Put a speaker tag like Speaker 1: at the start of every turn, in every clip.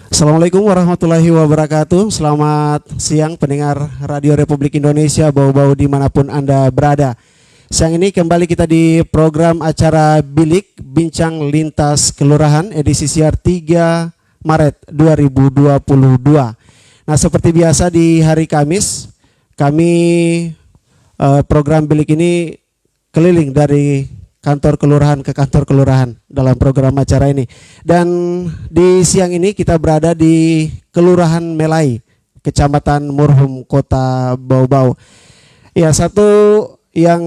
Speaker 1: Assalamualaikum warahmatullahi wabarakatuh. Selamat siang pendengar Radio Republik Indonesia, bau-bau dimanapun Anda berada. Siang ini kembali kita di program acara Bilik Bincang Lintas Kelurahan edisi siar 3 Maret 2022. Nah, seperti biasa di hari Kamis kami program Bilik ini keliling dari kantor kelurahan ke kantor kelurahan dalam program acara ini. Dan di siang ini kita berada di Kelurahan Melai, Kecamatan Murhum, Kota Bau-Bau. Ya, satu yang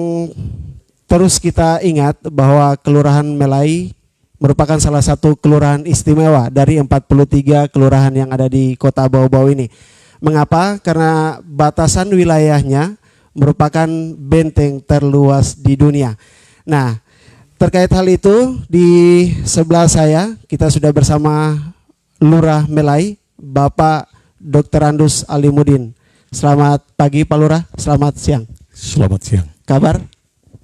Speaker 1: terus kita ingat bahwa Kelurahan Melai merupakan salah satu kelurahan istimewa dari 43 kelurahan yang ada di Kota Bau-Bau ini. Mengapa? Karena batasan wilayahnya merupakan benteng terluas di dunia. Nah, terkait hal itu, di sebelah saya kita sudah bersama Lurah Melai, Bapak Dr. Andus Alimudin. Selamat pagi Pak Lurah, selamat siang.
Speaker 2: Selamat siang.
Speaker 1: Kabar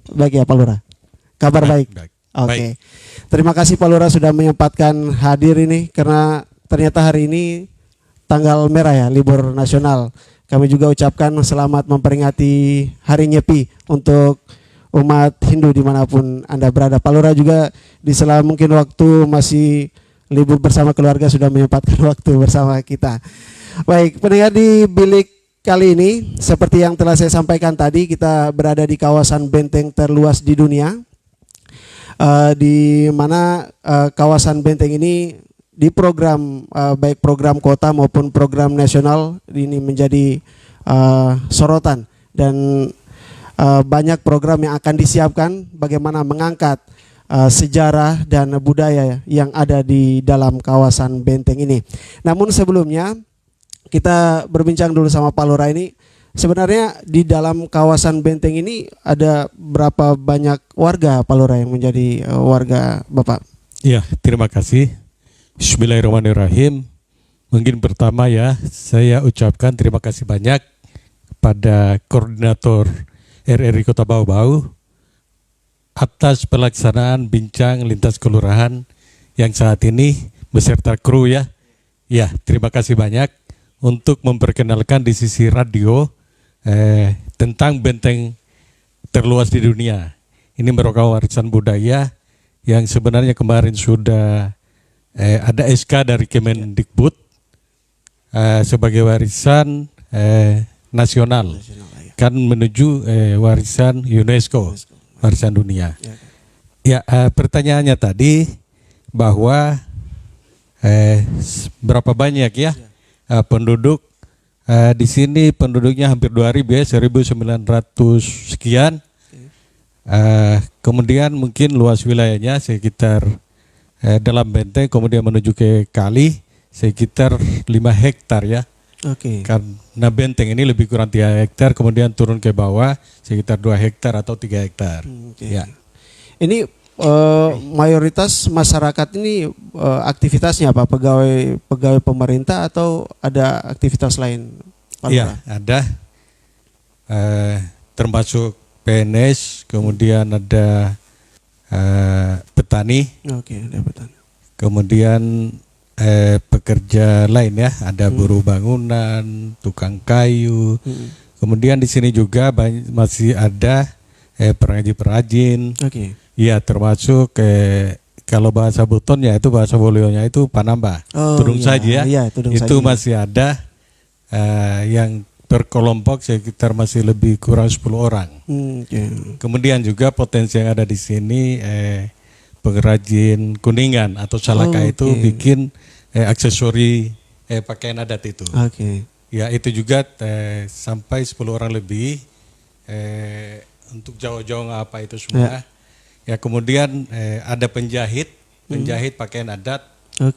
Speaker 1: baik ya Pak Lurah? Kabar baik? Oke. Terima kasih Pak Lurah sudah menyempatkan hadir ini, karena ternyata hari ini tanggal merah ya, libur nasional. Kami juga ucapkan selamat memperingati Hari Nyepi untuk umat Hindu dimanapun Anda berada. Pak Lurah juga di sela mungkin waktu masih libur bersama keluarga sudah menyempatkan waktu bersama kita. Baik, pendengar di Bilik kali ini seperti yang telah saya sampaikan tadi, kita berada di kawasan benteng terluas di dunia, di mana kawasan benteng ini di program baik program kota maupun program nasional ini menjadi sorotan, dan banyak program yang akan disiapkan bagaimana mengangkat sejarah dan budaya yang ada di dalam kawasan benteng ini. Namun sebelumnya kita berbincang dulu sama Pak Lurah ini. Sebenarnya di dalam kawasan benteng ini ada berapa banyak warga Pak Lurah yang menjadi warga Bapak?
Speaker 2: Ya, terima kasih. Bismillahirrahmanirrahim. Mungkin pertama ya, saya ucapkan terima kasih banyak pada koordinator RRI Kota Bau-Bau atas pelaksanaan bincang lintas kelurahan yang saat ini beserta kru ya. Ya, terima kasih banyak untuk memperkenalkan di sisi radio tentang benteng terluas di dunia. Ini merupakan warisan budaya yang sebenarnya kemarin sudah ada SK dari Kemendikbud sebagai warisan nasional. Kan menuju warisan UNESCO, warisan dunia. Ya, pertanyaannya tadi bahwa berapa banyak ya penduduk di sini, penduduknya hampir 2.000 ya, 1.900 sekian. Kemudian mungkin luas wilayahnya sekitar dalam benteng kemudian menuju ke kali sekitar 5 hektar ya.
Speaker 1: Oke.
Speaker 2: Karena benteng ini lebih kurang 3 hektar, kemudian turun ke bawah sekitar 2 hektar atau 3 hektar. Ya.
Speaker 1: Ini mayoritas masyarakat ini aktivitasnya apa? Pegawai pemerintah atau ada aktivitas lain?
Speaker 2: Iya, ada. Termasuk PNS, kemudian ada petani.
Speaker 1: Oke, ada petani. Kemudian
Speaker 2: pekerja lain ya, ada buruh bangunan, tukang kayu. Kemudian di sini juga masih ada perajin.
Speaker 1: Oke.
Speaker 2: Iya, termasuk kalau bahasa Butonnya itu, bahasa Wolionya itu panambah. Tudung saji ya.
Speaker 1: Iya, tudung
Speaker 2: itu
Speaker 1: saji.
Speaker 2: masih ada yang berkelompok sekitar masih lebih kurang 10 orang. Kemudian juga potensi yang ada di sini pengrajin kuningan atau salaka itu bikin aksesori pakaian adat itu. Ya, itu juga sampai 10 orang lebih untuk jauh-jauh apa itu semua. Ya, kemudian ada penjahit pakaian adat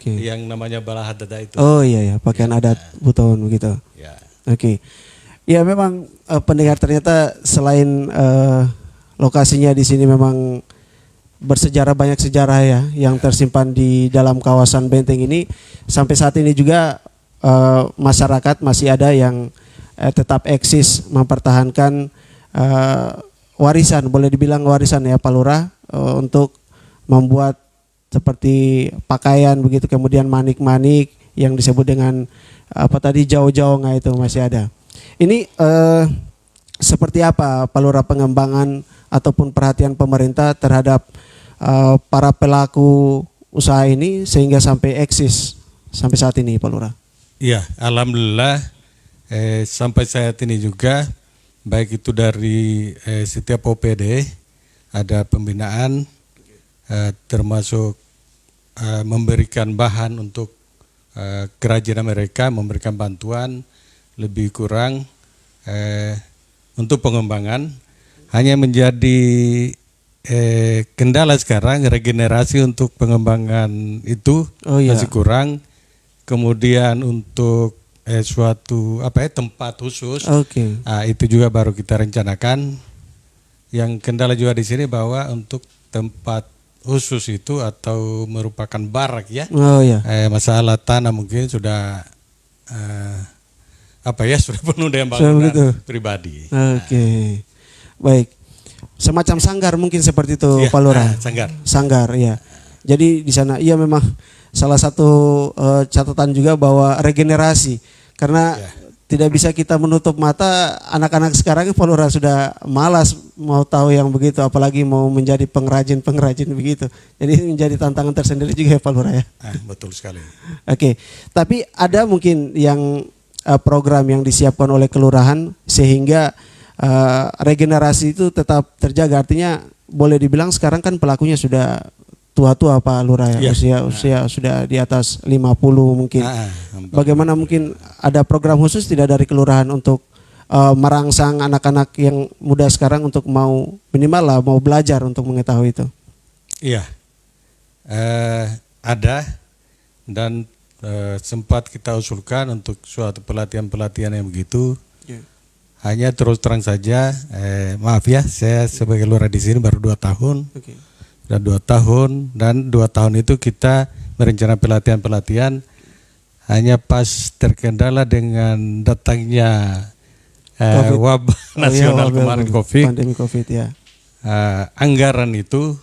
Speaker 2: yang namanya balahadada itu.
Speaker 1: Oh iya, pakaian adat Buton begitu.
Speaker 2: Ya.
Speaker 1: Oke. Ya, memang pendengar, ternyata selain lokasinya di sini memang bersejarah, banyak sejarah ya yang tersimpan di dalam kawasan benteng ini. Sampai saat ini juga masyarakat masih ada yang tetap eksis mempertahankan warisan, boleh dibilang warisan ya Pak Lurah, untuk membuat seperti pakaian begitu, kemudian manik-manik yang disebut dengan apa tadi jauh-jauh itu masih ada. Ini seperti apa Pak Lurah pengembangan ataupun perhatian pemerintah terhadap para pelaku usaha ini sehingga sampai eksis sampai saat ini Pak Lurah?
Speaker 2: Iya, alhamdulillah sampai saat ini juga baik itu dari setiap OPD ada pembinaan termasuk memberikan bahan untuk kerajinan mereka, memberikan bantuan lebih kurang untuk pengembangan. Hanya menjadi kendala sekarang regenerasi untuk pengembangan itu masih kurang. Kemudian untuk suatu tempat khusus, itu juga baru kita rencanakan. Yang kendala juga di sini bahwa untuk tempat khusus itu atau merupakan barak ya, masalah tanah mungkin sudah sudah penuh dengan bangunan pribadi.
Speaker 1: Baik. Semacam sanggar mungkin seperti itu Pak Lurah. Sanggar ya. Jadi di sana memang salah satu catatan juga bahwa regenerasi, karena tidak bisa kita menutup mata anak-anak sekarang Pak Lurah sudah malas mau tahu yang begitu, apalagi mau menjadi pengrajin begitu. Jadi menjadi tantangan tersendiri juga ya Pak Lurah ya.
Speaker 2: Betul sekali.
Speaker 1: Tapi ada mungkin yang program yang disiapkan oleh kelurahan sehingga regenerasi itu tetap terjaga. Artinya boleh dibilang sekarang kan pelakunya sudah tua-tua Pak Lurah ya, usia sudah di atas 50 mungkin. Bagaimana mungkin ada program khusus tidak dari kelurahan untuk merangsang anak-anak yang muda sekarang untuk mau minimal mau belajar untuk mengetahui itu?
Speaker 2: Iya, ada dan sempat kita usulkan untuk suatu pelatihan yang begitu. Hanya terus terang saja, maaf ya, saya sebagai lurah di sini baru 2 tahun. Dan 2 tahun itu kita merencanakan pelatihan hanya pas terkendala dengan datangnya wabah nasional kemarin
Speaker 1: pandemi COVID ya.
Speaker 2: Anggaran itu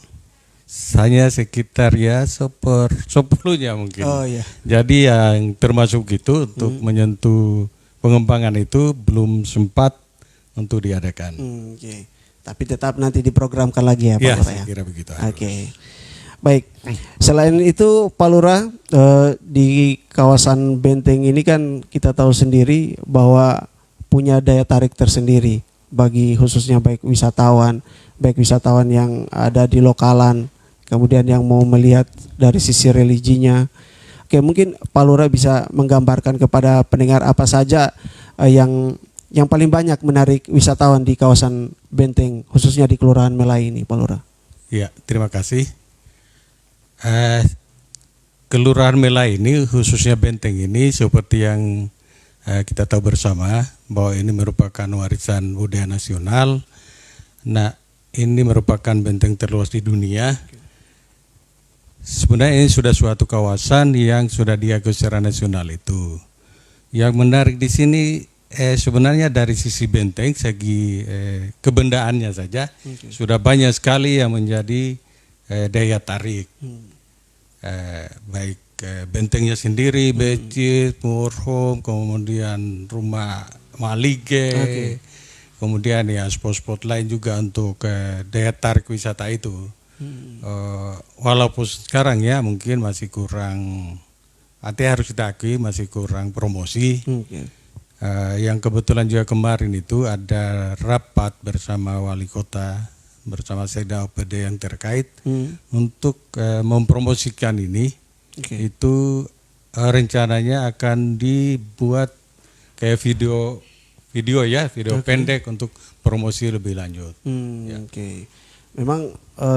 Speaker 2: hanya sekitar sepersepuluhnya mungkin. Jadi yang termasuk gitu untuk menyentuh pengembangan itu belum sempat untuk diadakan.
Speaker 1: Tapi tetap nanti diprogramkan lagi ya Pak Lurah ya?
Speaker 2: Kira begitu.
Speaker 1: Baik, selain itu Pak Lurah, di kawasan Benteng ini kan kita tahu sendiri bahwa punya daya tarik tersendiri bagi khususnya baik wisatawan yang ada di lokalan, kemudian yang mau melihat dari sisi religinya. Mungkin Pak Lurah bisa menggambarkan kepada pendengar apa saja yang paling banyak menarik wisatawan di kawasan Benteng, khususnya di Kelurahan Melai ini, Pak Lurah.
Speaker 2: Ya, terima kasih. Kelurahan Melai ini, khususnya Benteng ini, seperti yang kita tahu bersama bahwa ini merupakan warisan budaya nasional. Nah, ini merupakan benteng terluas di dunia. Sebenarnya ini sudah suatu kawasan yang sudah diakui secara nasional itu. Yang menarik di sini sebenarnya dari sisi benteng, segi kebendaannya saja sudah banyak sekali yang menjadi daya tarik. Baik bentengnya sendiri, becit, murhum, kemudian rumah malige, kemudian ya spot-spot lain juga untuk daya tarik wisata itu. Walaupun sekarang ya mungkin masih kurang, artinya harus kita akui masih kurang promosi. Yang kebetulan juga kemarin itu ada rapat bersama wali kota bersama Sekda OPD yang terkait untuk mempromosikan ini. Itu rencananya akan dibuat kayak video pendek untuk promosi lebih lanjut.
Speaker 1: Memang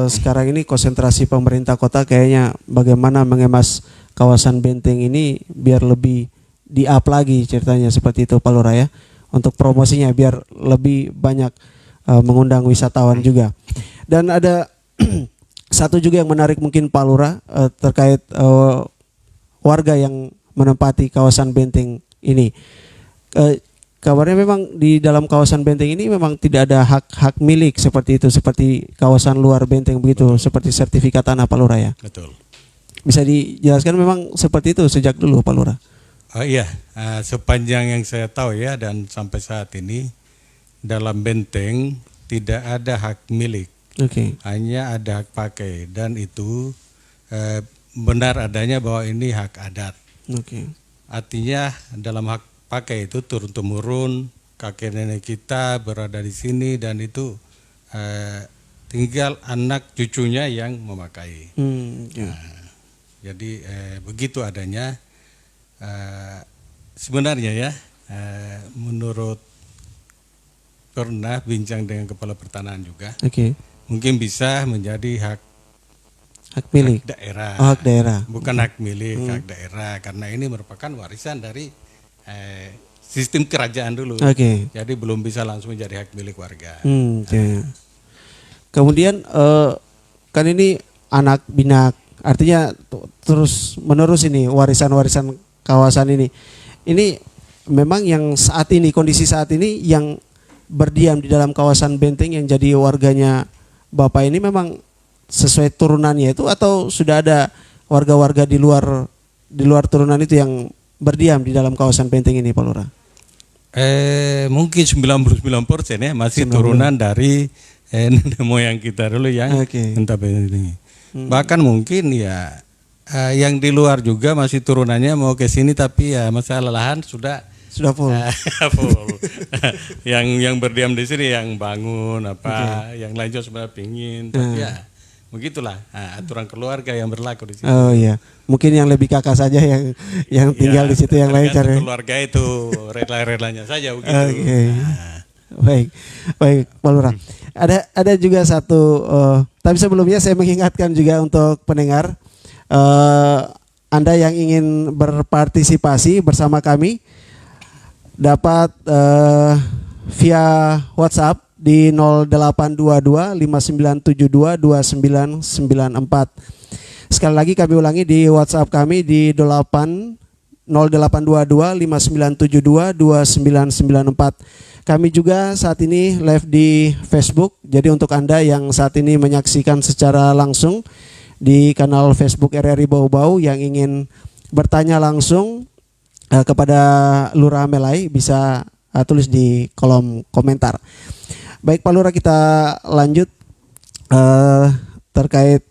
Speaker 1: sekarang ini konsentrasi pemerintah kota kayaknya bagaimana mengemas kawasan Benteng ini biar lebih di-up lagi ceritanya seperti itu Pak Lurah ya, untuk promosinya biar lebih banyak mengundang wisatawan juga. Dan ada satu juga yang menarik mungkin Pak Lurah terkait warga yang menempati kawasan Benteng ini. Kabarnya memang di dalam kawasan Benteng ini memang tidak ada hak milik seperti itu, seperti kawasan luar Benteng begitu. Betul. Seperti sertifikat tanah Pak Lurah ya.
Speaker 2: Betul.
Speaker 1: Bisa dijelaskan memang seperti itu sejak dulu Pak Lurah?
Speaker 2: Oh iya, sepanjang yang saya tahu ya dan sampai saat ini dalam benteng tidak ada hak milik, hanya ada hak pakai dan itu benar adanya bahwa ini hak adat. Artinya dalam hak pakai itu turun temurun kakek nenek kita berada di sini dan itu tinggal anak cucunya yang memakai. Jadi begitu adanya. Sebenarnya ya, menurut pernah bincang dengan kepala pertanahan juga, mungkin bisa menjadi hak
Speaker 1: milik
Speaker 2: daerah.
Speaker 1: Hak daerah.
Speaker 2: Bukan hak milik, hak daerah karena ini merupakan warisan dari sistem kerajaan dulu. Jadi belum bisa langsung menjadi hak milik warga.
Speaker 1: Kemudian kan ini anak binak, artinya terus menerus ini warisan-warisan kawasan ini. Ini memang yang saat ini, kondisi saat ini yang berdiam di dalam kawasan benteng yang jadi warganya Bapak ini memang sesuai turunannya itu atau sudah ada warga-warga di luar turunan itu yang berdiam di dalam kawasan benteng ini Pak Lurah?
Speaker 2: Mungkin 99% ya masih turunan dari nenek moyang kita dulu yang entah ini. Bahkan mungkin ya yang di luar juga masih turunannya mau ke sini tapi ya masalah lahan sudah
Speaker 1: full.
Speaker 2: Full. yang berdiam di sini yang bangun apa, yang lain juga sebenarnya pingin tapi ya begitulah aturan keluarga yang berlaku di sini.
Speaker 1: Oh iya, mungkin yang lebih kakak saja yang tinggal di situ, yang lain cari.
Speaker 2: Keluarga itu rela-relanya saja begitu.
Speaker 1: Baik Pak Lurah. Ada juga satu, tapi sebelumnya saya mengingatkan juga untuk pendengar, Anda yang ingin berpartisipasi bersama kami dapat via WhatsApp di 0822 5972 2994. Sekali lagi kami ulangi di WhatsApp kami di 0822 5972 2994. Kami juga saat ini live di Facebook. Jadi untuk Anda yang saat ini menyaksikan secara langsung di kanal Facebook RRI Bau-Bau yang ingin bertanya langsung kepada Lurah Melai bisa tulis di kolom komentar. Baik Pak Lurah, kita lanjut terkait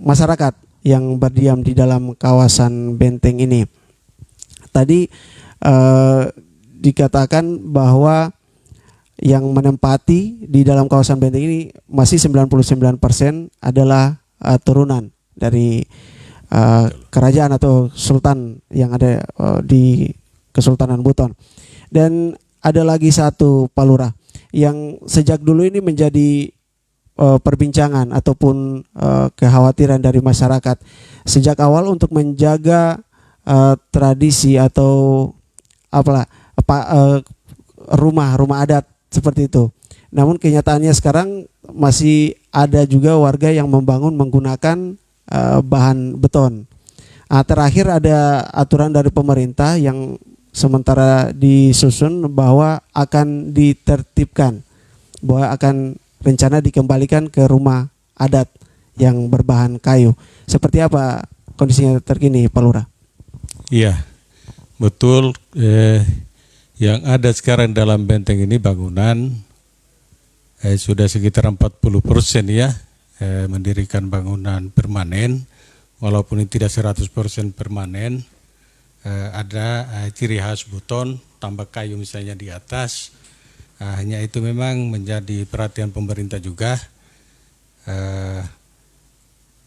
Speaker 1: masyarakat yang berdiam di dalam kawasan benteng ini. Tadi dikatakan bahwa yang menempati di dalam kawasan benteng ini masih 99% adalah turunan dari kerajaan atau sultan yang ada di Kesultanan Buton. Dan ada lagi satu Pak Lurah yang sejak dulu ini menjadi perbincangan ataupun kekhawatiran dari masyarakat sejak awal untuk menjaga tradisi atau rumah adat seperti itu. Namun kenyataannya sekarang masih ada juga warga yang membangun menggunakan bahan beton. Terakhir ada aturan dari pemerintah yang sementara disusun bahwa akan ditertibkan, bahwa akan rencana dikembalikan ke rumah adat yang berbahan kayu. Seperti apa kondisinya terkini Pak Lurah? Iya,
Speaker 2: betul. Yang ada sekarang dalam benteng ini bangunan sudah sekitar 40% ya, mendirikan bangunan permanen, walaupun ini tidak 100% permanen. Ada ciri khas Buton, tambah kayu misalnya di atas. Hanya itu memang menjadi perhatian pemerintah juga,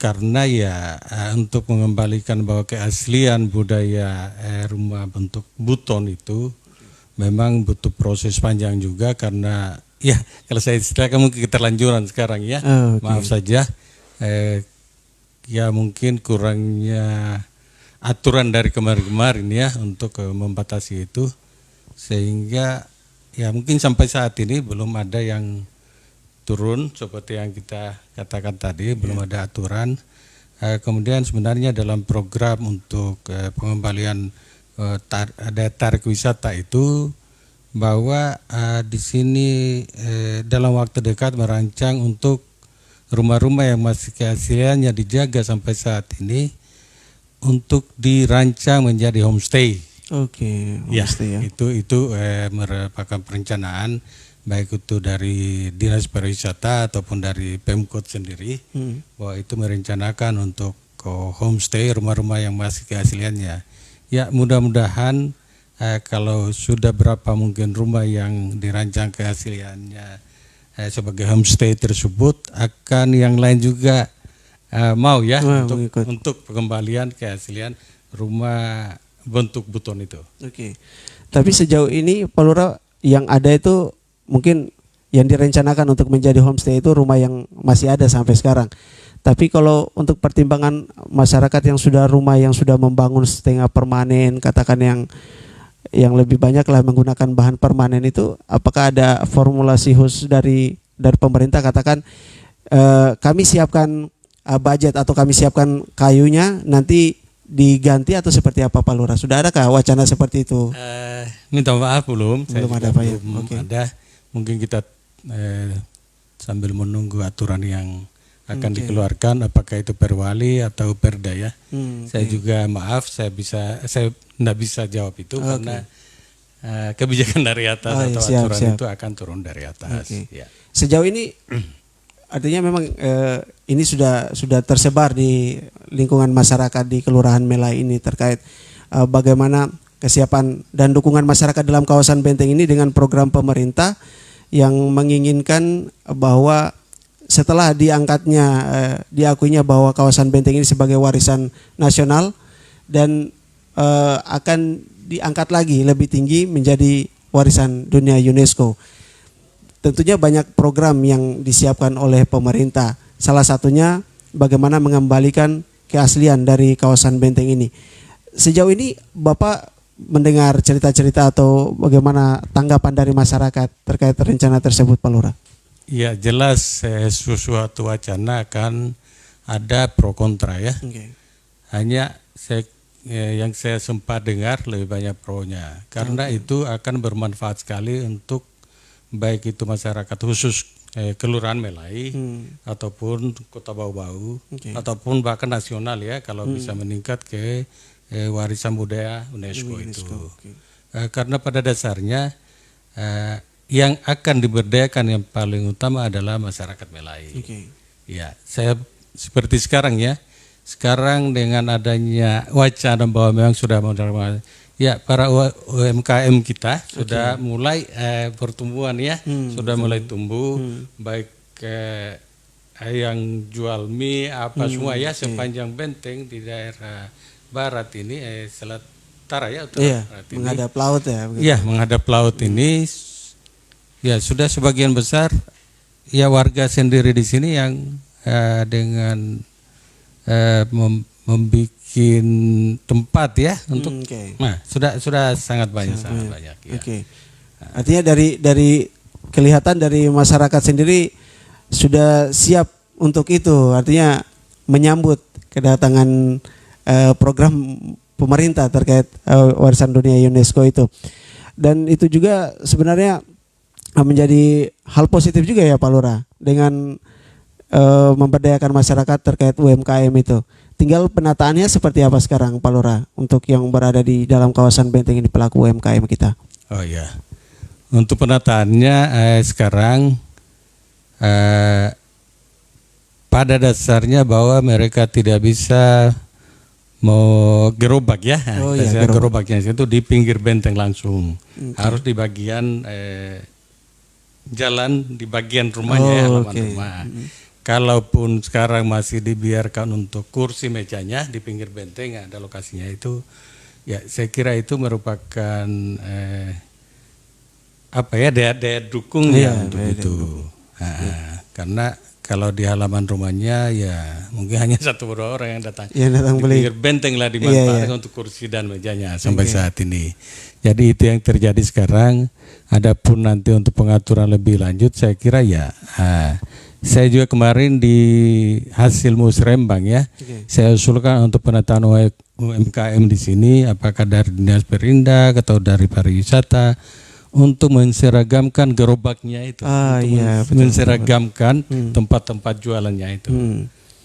Speaker 2: karena ya untuk mengembalikan bahwa keaslian budaya rumah bentuk Buton itu memang butuh proses panjang juga, karena ya kalau saya istilahkan mungkin keterlanjuran sekarang ya. Maaf saja, ya mungkin kurangnya aturan dari kemarin-kemarin ya untuk membatasi itu, sehingga ya mungkin sampai saat ini belum ada yang turun seperti yang kita katakan tadi, belum ada aturan. Kemudian sebenarnya dalam program untuk pengembalian ada tarik wisata itu, bahwa di sini dalam waktu dekat merancang untuk rumah-rumah yang masih keasliannya dijaga sampai saat ini, untuk dirancang menjadi homestay.
Speaker 1: Oke,
Speaker 2: Ya, itu merupakan perencanaan baik itu dari Dinas Pariwisata ataupun dari Pemkot sendiri, bahwa itu merencanakan untuk homestay, rumah-rumah yang masih keasliannya. Ya, mudah-mudahan kalau sudah berapa mungkin rumah yang dirancang keasliannya sebagai homestay tersebut, akan yang lain juga mau ya untuk pengembalian keaslian rumah bentuk beton itu.
Speaker 1: Oke. Tapi sejauh ini Pak Lurah yang ada itu mungkin yang direncanakan untuk menjadi homestay itu rumah yang masih ada sampai sekarang. Tapi kalau untuk pertimbangan masyarakat yang sudah rumah yang sudah membangun setengah permanen, katakan yang lebih banyak lah menggunakan bahan permanen itu, apakah ada formulasi khusus dari pemerintah, katakan kami siapkan budget atau kami siapkan kayunya nanti diganti, atau seperti apa Pak Lurah? Sudah adakah wacana seperti itu?
Speaker 2: Minta maaf belum
Speaker 1: ada Pak ya.
Speaker 2: Ada. Mungkin kita sambil menunggu aturan yang akan dikeluarkan, apakah itu perwali atau perda ya. Saya juga maaf, saya tidak bisa jawab itu karena kebijakan dari atas atau aturan itu akan turun dari atas. Ya.
Speaker 1: Sejauh ini artinya memang ini sudah tersebar di lingkungan masyarakat di Kelurahan Melai ini terkait bagaimana kesiapan dan dukungan masyarakat dalam kawasan Benteng ini dengan program pemerintah yang menginginkan bahwa setelah diakuinya bahwa kawasan Benteng ini sebagai warisan nasional dan akan diangkat lagi lebih tinggi menjadi warisan dunia UNESCO. Tentunya banyak program yang disiapkan oleh pemerintah. Salah satunya bagaimana mengembalikan keaslian dari kawasan Benteng ini. Sejauh ini Bapak mendengar cerita-cerita atau bagaimana tanggapan dari masyarakat terkait rencana tersebut Pak Lurah?
Speaker 2: Ya, jelas sesuatu wacana akan ada pro kontra ya. Hanya yang saya sempat dengar lebih banyak pro-nya. Karena itu akan bermanfaat sekali untuk baik itu masyarakat khusus Kelurahan Melai ataupun Kota Bau-Bau ataupun bahkan nasional ya, kalau bisa meningkat ke warisan budaya UNESCO itu. Karena pada dasarnya yang akan diberdayakan yang paling utama adalah masyarakat Melai. Ya, saya seperti sekarang ya. Sekarang dengan adanya wacana bahwa memang sudah menerima, ya para UMKM kita sudah mulai pertumbuhan ya, sudah mulai tumbuh, baik yang jual mie apa semua ya sepanjang Benteng di daerah barat ini, Selat Utara ya,
Speaker 1: menghadap laut ya.
Speaker 2: Iya, menghadap laut ini ya sudah sebagian besar ya warga sendiri di sini yang dengan membuat tempat ya untuk nah sudah sangat banyak ya.
Speaker 1: Artinya dari kelihatan dari masyarakat sendiri sudah siap untuk itu, artinya menyambut kedatangan program pemerintah terkait warisan dunia UNESCO itu. Dan itu juga sebenarnya menjadi hal positif juga ya Pak Lurah dengan memberdayakan masyarakat terkait UMKM itu. Tinggal penataannya seperti apa sekarang Pak Lurah untuk yang berada di dalam kawasan Benteng ini pelaku UMKM kita?
Speaker 2: Oh ya, untuk penataannya sekarang pada dasarnya bahwa mereka tidak bisa mau gerobak ya, gerobaknya itu di pinggir benteng langsung, harus di bagian jalan di bagian rumahnya ya, halaman rumah. Kalaupun sekarang masih dibiarkan untuk kursi mejanya di pinggir benteng ada lokasinya itu, ya saya kira itu merupakan daya dukungnya untuk itu. Karena kalau di halaman rumahnya ya mungkin hanya 1-2 orang yang datang. Di pinggir benteng lah dimanfaatkan untuk kursi dan mejanya sampai saat ini. Jadi itu yang terjadi sekarang. Adapun nanti untuk pengaturan lebih lanjut saya kira ya. Saya juga kemarin di hasil musrembang ya, saya usulkan untuk penataan UMKM di sini, apakah dari Dinas Perindak atau dari pariwisata, untuk menseragamkan gerobaknya itu, menseragamkan tempat-tempat jualannya itu,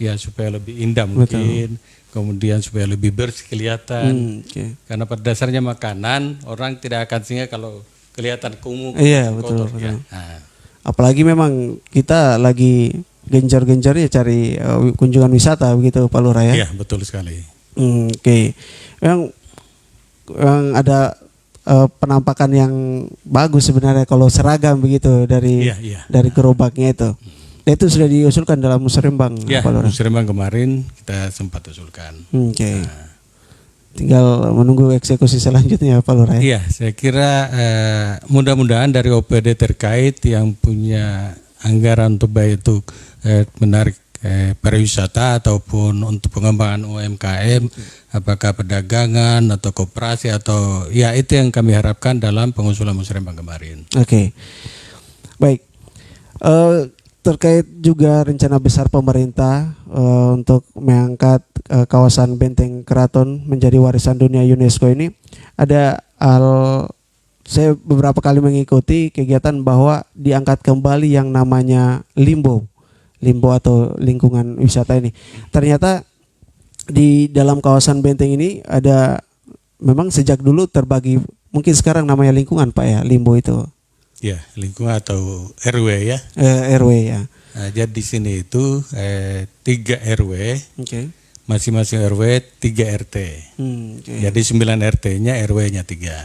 Speaker 2: ya supaya lebih indah mungkin. kemudian supaya lebih bersih kelihatan.
Speaker 1: Oke.
Speaker 2: Karena pada dasarnya makanan orang tidak akan singgah kalau kelihatan kumuh,
Speaker 1: Iya,
Speaker 2: kotor,
Speaker 1: betul,
Speaker 2: ya.
Speaker 1: betul.
Speaker 2: Nah,
Speaker 1: Apalagi memang kita lagi gencar-gencarnya cari kunjungan wisata begitu Pak Lurah ya.
Speaker 2: iya betul sekali.
Speaker 1: Oke. Yang ada penampakan yang bagus sebenarnya kalau seragam begitu dari
Speaker 2: Iya.
Speaker 1: dari gerobaknya itu. Itu sudah diusulkan dalam musrembang
Speaker 2: Ya,
Speaker 1: Pak Lurah.
Speaker 2: musrembang kemarin kita sempat usulkan.
Speaker 1: Oke. Tinggal menunggu eksekusi selanjutnya Pak Lurah ya.
Speaker 2: Iya, saya kira mudah-mudahan dari OPD terkait yang punya anggaran untuk baik itu menarik pariwisata ataupun untuk pengembangan UMKM, apakah perdagangan atau koperasi atau ya itu yang kami harapkan dalam pengusulan musrembang kemarin.
Speaker 1: Oke. Baik. Terkait juga rencana besar pemerintah untuk mengangkat kawasan Benteng Keraton menjadi warisan dunia UNESCO ini, ada saya beberapa kali mengikuti kegiatan bahwa diangkat kembali yang namanya limbo atau lingkungan wisata ini. Ternyata di dalam kawasan Benteng ini ada memang sejak dulu terbagi, mungkin sekarang namanya lingkungan Pak ya, limbo itu.
Speaker 2: Ya, lingkungan atau RW ya.
Speaker 1: RW ya.
Speaker 2: Nah, jadi di sini itu 3 RW,
Speaker 1: Oke.
Speaker 2: masing-masing RW 3 RT.
Speaker 1: Oke.
Speaker 2: Jadi 9 RT-nya, RW-nya 3.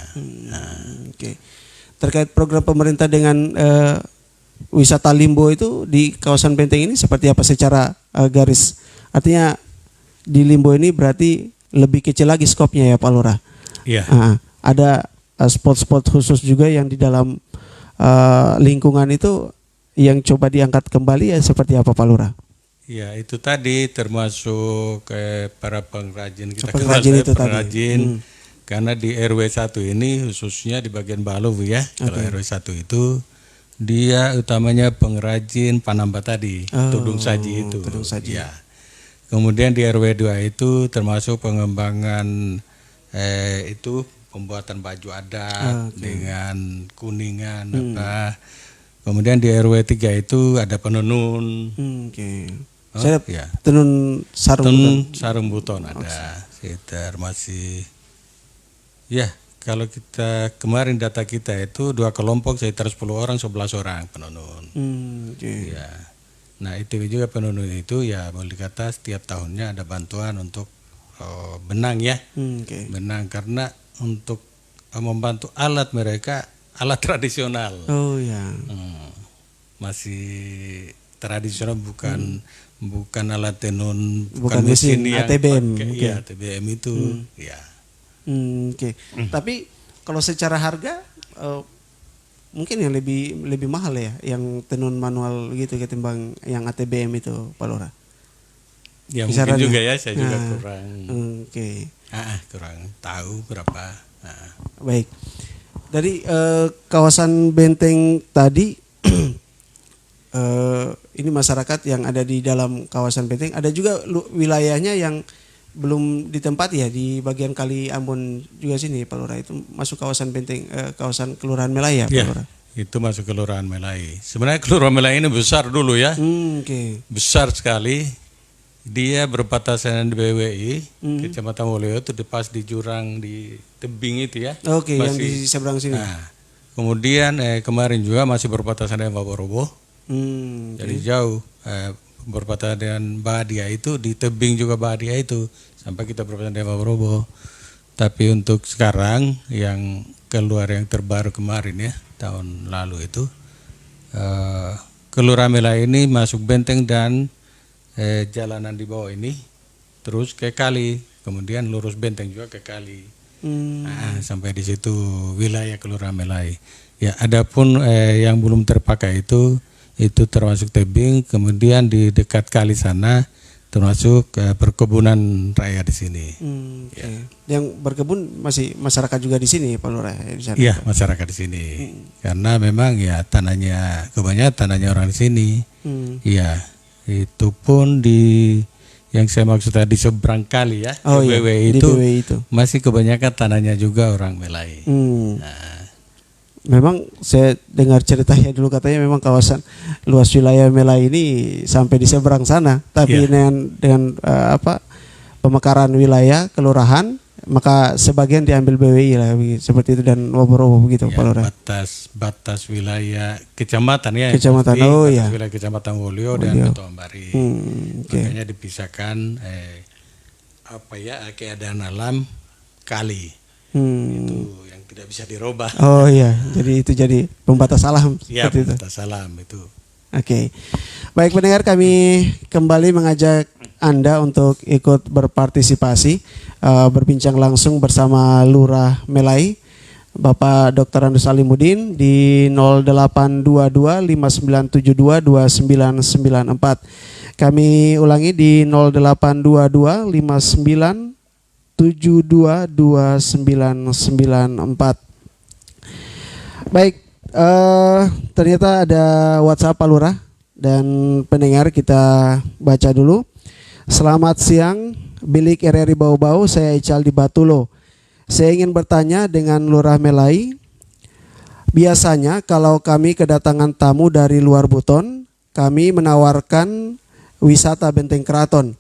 Speaker 1: Oke. Terkait program pemerintah dengan wisata limbo itu di kawasan Benteng ini seperti apa secara garis? Artinya di limbo ini berarti lebih kecil lagi skopnya ya Pak Lurah.
Speaker 2: Iya.
Speaker 1: Ada spot-spot khusus juga yang di dalam lingkungan itu yang coba diangkat kembali ya seperti apa Pak Lurah?
Speaker 2: Ya itu tadi termasuk para pengrajin kita
Speaker 1: Pengrajin
Speaker 2: kenal
Speaker 1: itu
Speaker 2: pengrajin
Speaker 1: tadi.
Speaker 2: karena di RW 1 ini khususnya di bagian Balu ya. Kalau RW 1 itu dia utamanya pengrajin panamba tadi, tudung saji itu.
Speaker 1: Tudung saji.
Speaker 2: Ya. Kemudian di RW 2 itu termasuk pengembangan itu pembuatan baju adat dengan kuningan apa. Kemudian di RW 3 itu ada penenun.
Speaker 1: Saya
Speaker 2: Ya.
Speaker 1: tenun
Speaker 2: Sarung buton ada sekitar masih ya kalau kita kemarin data kita itu 2 kelompok sekitar 10 orang 11 orang penenun. Ya. Nah itu juga penenun itu ya boleh dikata setiap tahunnya ada bantuan untuk benang ya. Benang karena untuk membantu alat mereka alat tradisional.
Speaker 1: Oh ya.
Speaker 2: Masih tradisional bukan alat tenun,
Speaker 1: Bukan mesin
Speaker 2: yang
Speaker 1: ATBM.
Speaker 2: Iya, ATBM itu. Ya.
Speaker 1: Oke. Tapi kalau secara harga mungkin yang lebih mahal ya yang tenun manual gitu ketimbang yang ATBM itu Pak Lurah.
Speaker 2: Ya mungkin juga ya, saya juga kurang. Kurang tahu berapa.
Speaker 1: Baik. Dari kawasan Benteng tadi ini masyarakat yang ada di dalam kawasan Benteng, ada juga wilayahnya yang belum ditempati ya di bagian Kali Ambon juga sini Pak Lurah, itu masuk kawasan Benteng, kawasan Kelurahan Melai ya Pak Lurah.
Speaker 2: Itu masuk Kelurahan Melai. Sebenarnya Kelurahan Melai ini besar dulu ya, besar sekali. Dia berbatasan dengan BWI, Kecamatan Woleo itu pas di jurang di tebing itu ya.
Speaker 1: Yang di seberang sini.
Speaker 2: Nah, kemudian kemarin juga masih berbatasan dengan Baborobo. Jadi jauh berbatasan dengan Badia itu di tebing juga Badia itu sampai kita berbatasan dengan Baborobo. Tapi untuk sekarang yang keluar yang terbaru kemarin ya tahun lalu itu Kelurahan Melai ini masuk Benteng dan jalanan di bawah ini terus ke kali, kemudian lurus Benteng juga ke kali. Sampai di situ wilayah Kelurahan Melai. Ya, adapun yang belum terpakai itu termasuk tebing, kemudian di dekat kali sana termasuk perkebunan raya di sini.
Speaker 1: Yang berkebun masih masyarakat juga di sini Pak Lurah ya?
Speaker 2: Iya, masyarakat di sini. Karena memang ya tanahnya kebanyakan tanahnya orang di sini. Iya. Itu pun di yang saya maksud tadi seberang kali ya, BW itu masih kebanyakan tanahnya juga orang Melai.
Speaker 1: Memang saya dengar ceritanya dulu katanya memang kawasan luas wilayah Melai ini sampai di seberang sana, tapi dengan pemekaran wilayah kelurahan, maka sebagian diambil BWI lah seperti itu dan wobo-wobo begitu, Pak Lurah.
Speaker 2: Batas wilayah kecamatan ya.
Speaker 1: Kecamatan,
Speaker 2: batas
Speaker 1: ya.
Speaker 2: wilayah Kecamatan Wolio dan Betoambari. Makanya dipisahkan keadaan alam kali. Itu yang tidak bisa dirubah.
Speaker 1: Oh iya, jadi itu jadi pembatas alam.
Speaker 2: Iya, pembatas alam itu.
Speaker 1: Oke. Baik pendengar, kami kembali mengajak Anda untuk ikut berpartisipasi, berbincang langsung bersama Lurah Melai, Bapak Dr. Andus Alimuddin di 0822 5972 2994. Kami ulangi di 0822 59 722994. Baik, ternyata ada WhatsApp Pak Lurah dan pendengar, kita baca dulu. Selamat siang, Bilik RRI Bau-Bau, saya Ical di Batulo. Saya ingin bertanya dengan Lurah Melai. Biasanya kalau kami kedatangan tamu dari luar Buton, kami menawarkan wisata Benteng Keraton.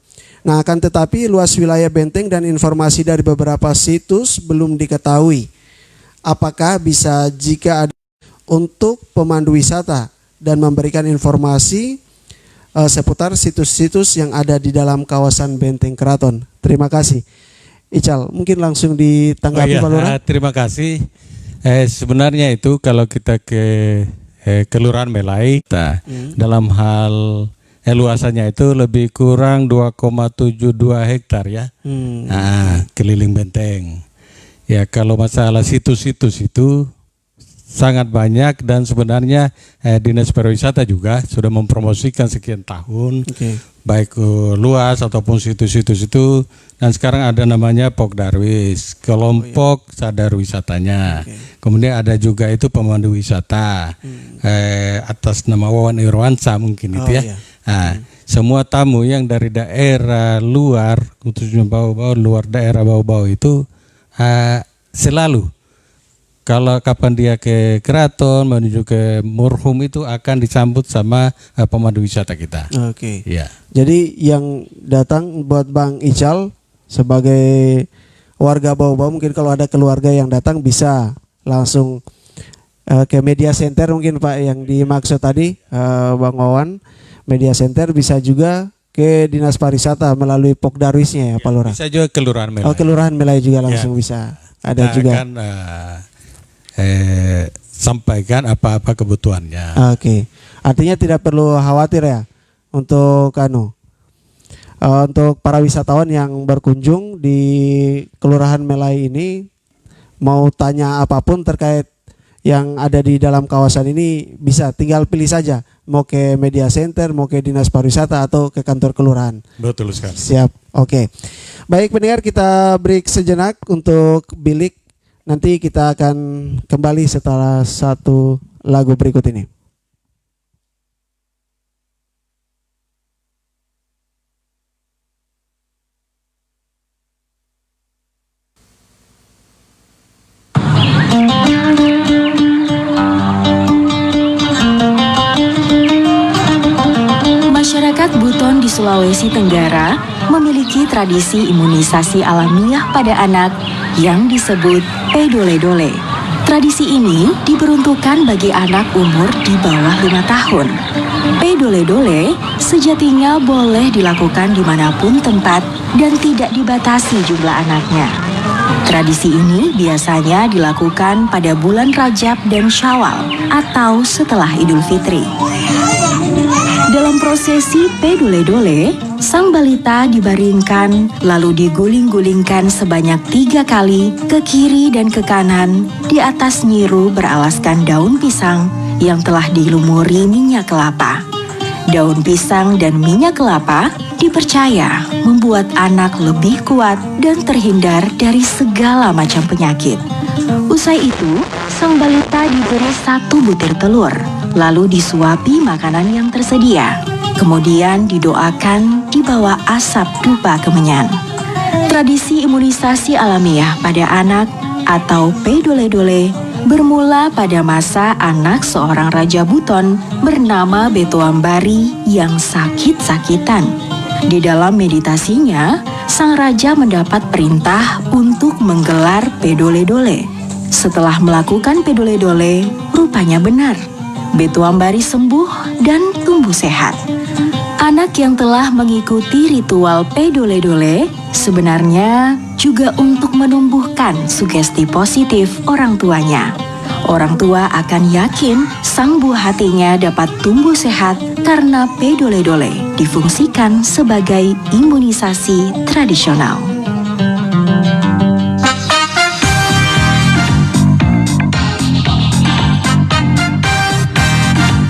Speaker 1: Nah, akan tetapi luas wilayah benteng dan informasi dari beberapa situs belum diketahui. Apakah bisa jika ada untuk pemandu wisata dan memberikan informasi seputar situs-situs yang ada di dalam kawasan Benteng Keraton? Terima kasih. Ical, mungkin langsung ditanggapi Pak Lurah.
Speaker 2: Terima kasih. Sebenarnya itu kalau kita ke Kelurahan Melai, dalam hal luasannya itu lebih kurang 2,72 hektar ya. Keliling benteng. Ya, kalau masalah situs-situs itu sangat banyak dan sebenarnya Dinas Pariwisata juga sudah mempromosikan sekian tahun, baik luas ataupun situs-situs itu. Dan sekarang ada namanya Pokdarwis, kelompok sadar wisatanya. Kemudian ada juga itu pemandu wisata atas nama Wawan Irwansa mungkin itu ya. Nah, semua tamu yang dari daerah luar, khususnya Bau-Bau, luar daerah Bau-Bau itu selalu kalau kapan dia ke keraton menuju ke Murhum itu akan disambut sama pemandu wisata kita.
Speaker 1: Oke.
Speaker 2: Ya.
Speaker 1: Jadi yang datang buat Bang Ical sebagai warga Bau-Bau, mungkin kalau ada keluarga yang datang bisa langsung ke media center mungkin Pak yang dimaksud tadi Bang Wawan. Media center, bisa juga ke Dinas Pariwisata melalui Pokdarwisnya ya Pak Lurah.
Speaker 2: Bisa juga Kelurahan Melai.
Speaker 1: Oh, Kelurahan Melai juga langsung bisa. Ada
Speaker 2: kita
Speaker 1: juga.
Speaker 2: Akan sampaikan apa-apa kebutuhannya.
Speaker 1: Oke. Artinya tidak perlu khawatir ya untuk untuk para wisatawan yang berkunjung di Kelurahan Melai ini, mau tanya apapun terkait yang ada di dalam kawasan ini bisa tinggal pilih saja, mau ke media center, mau ke Dinas Pariwisata atau ke kantor kelurahan.
Speaker 2: Betul sekali.
Speaker 1: Siap. Oke. Baik pendengar, kita break sejenak untuk Bilik. Nanti kita akan kembali setelah satu lagu berikut ini.
Speaker 3: Masyarakat Buton di Sulawesi Tenggara memiliki tradisi imunisasi alamiah pada anak yang disebut pedole-dole. Tradisi ini diperuntukkan bagi anak umur di bawah 5 tahun. Pedole-dole sejatinya boleh dilakukan dimanapun tempat dan tidak dibatasi jumlah anaknya. Tradisi ini biasanya dilakukan pada bulan Rajab dan Syawal atau setelah Idul Fitri. Dalam prosesi pedole-dole, sang balita dibaringkan lalu diguling-gulingkan sebanyak 3 kali ke kiri dan ke kanan di atas nyiru beralaskan daun pisang yang telah dilumuri minyak kelapa. Daun pisang dan minyak kelapa dipercaya membuat anak lebih kuat dan terhindar dari segala macam penyakit. Usai itu, sang balita diberi 1 butir telur, lalu disuapi makanan yang tersedia. Kemudian didoakan di bawah asap dupa kemenyan. Tradisi imunisasi alamiah pada anak atau pedole-dole bermula pada masa anak seorang Raja Buton bernama Betoambari yang sakit-sakitan. Di dalam meditasinya, sang raja mendapat perintah untuk menggelar pedole-dole. Setelah melakukan pedole-dole, rupanya benar. Betuambari sembuh dan tumbuh sehat. Anak yang telah mengikuti ritual pedole-dole sebenarnya juga untuk menumbuhkan sugesti positif orang tuanya. Orang tua akan yakin sang buah hatinya dapat tumbuh sehat karena pedole-dole difungsikan sebagai imunisasi tradisional.